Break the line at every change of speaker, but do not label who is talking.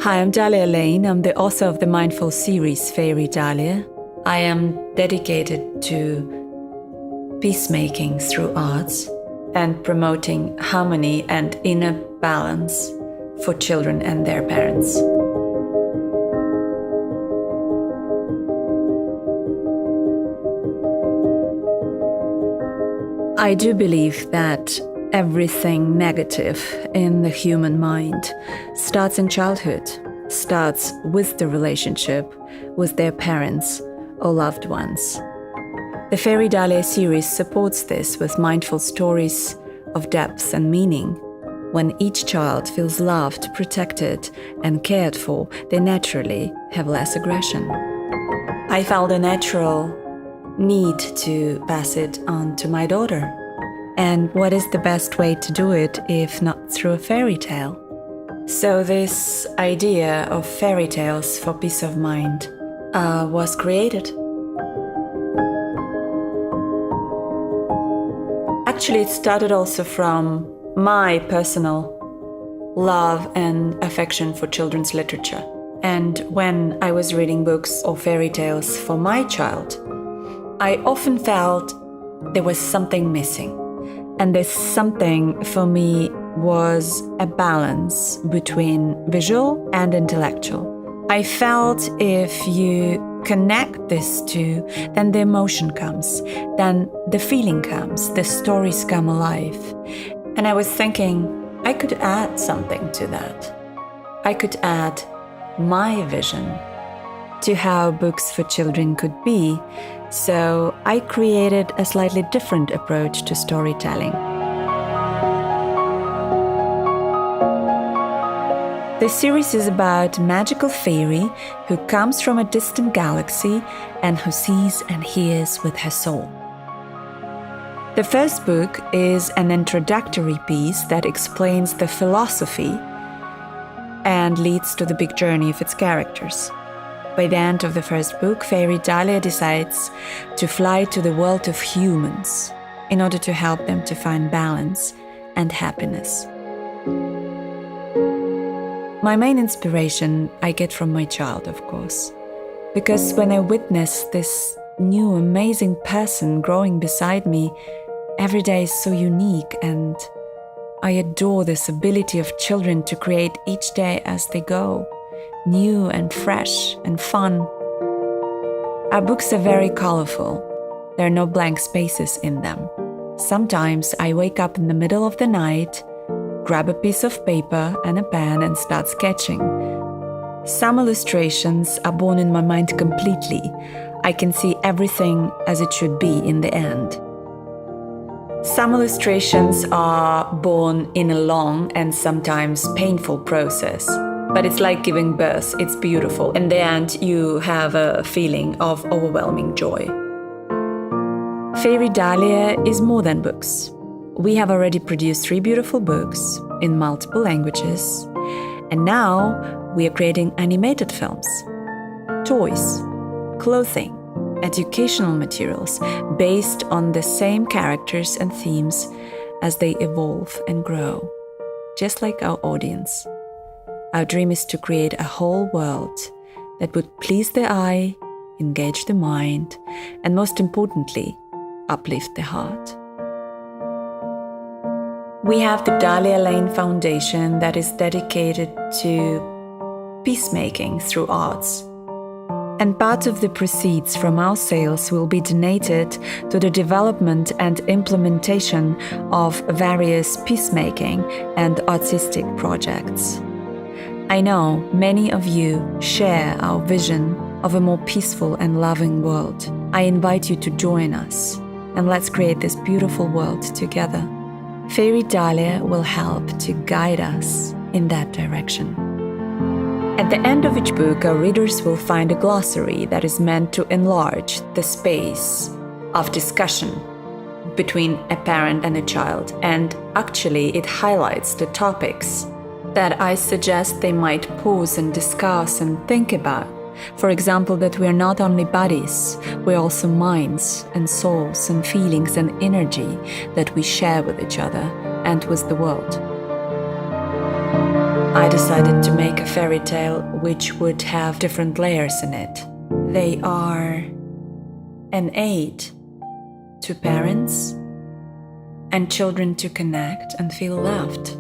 Hi, I'm Dalia Lane. I'm the author of the mindful series Fairy Dalia. I am dedicated to peacemaking through arts and promoting harmony and inner balance for children and their parents. I do believe that everything negative in the human mind starts in childhood, starts with the relationship with their parents or loved ones. The Fairy Dalia series supports this with mindful stories of depth and meaning. When each child feels loved, protected, and cared for, they naturally have less aggression. I felt a natural need to pass it on to my daughter. And what is the best way to do it if not through a fairy tale? So this idea of fairy tales for peace of mind was created. Actually, it started also from my personal love and affection for children's literature. And when I was reading books or fairy tales for my child, I often felt there was something missing. And this something for me was a balance between visual and intellectual. I felt if you connect these two, then the emotion comes, then the feeling comes, the stories come alive. And I was thinking, I could add something to that. I could add my vision to how books for children could be. So I created a slightly different approach to storytelling. This series is about a magical fairy who comes from a distant galaxy and who sees and hears with her soul. The first book is an introductory piece that explains the philosophy and leads to the big journey of its characters. By the end of the first book, Fairy Dalia decides to fly to the world of humans in order to help them to find balance and happiness. My main inspiration I get from my child, of course, because when I witness this new amazing person growing beside me, every day is so unique, and I adore this ability of children to create each day as they go, new and fresh and fun. Our books are very colorful. There are no blank spaces in them. Sometimes I wake up in the middle of the night, grab a piece of paper and a pen and start sketching. Some illustrations are born in my mind completely. I can see everything as it should be in the end. Some illustrations are born in a long and sometimes painful process. But it's like giving birth, it's beautiful. In the end, you have a feeling of overwhelming joy. Fairy Dalia is more than books. We have already produced 3 beautiful books in multiple languages, and now we are creating animated films, toys, clothing, educational materials based on the same characters and themes as they evolve and grow, just like our audience. Our dream is to create a whole world that would please the eye, engage the mind, and most importantly, uplift the heart. We have the Dalia Lane Foundation that is dedicated to peacemaking through arts. And part of the proceeds from our sales will be donated to the development and implementation of various peacemaking and artistic projects. I know many of you share our vision of a more peaceful and loving world. I invite you to join us, and let's create this beautiful world together. Fairy Dalia will help to guide us in that direction. At the end of each book, our readers will find a glossary that is meant to enlarge the space of discussion between a parent and a child, and actually it highlights the topics that I suggest they might pause and discuss and think about. For example, that we are not only bodies, we're also minds and souls and feelings and energy that we share with each other and with the world. I decided to make a fairy tale which would have different layers in it. They are an aid to parents and children to connect and feel loved.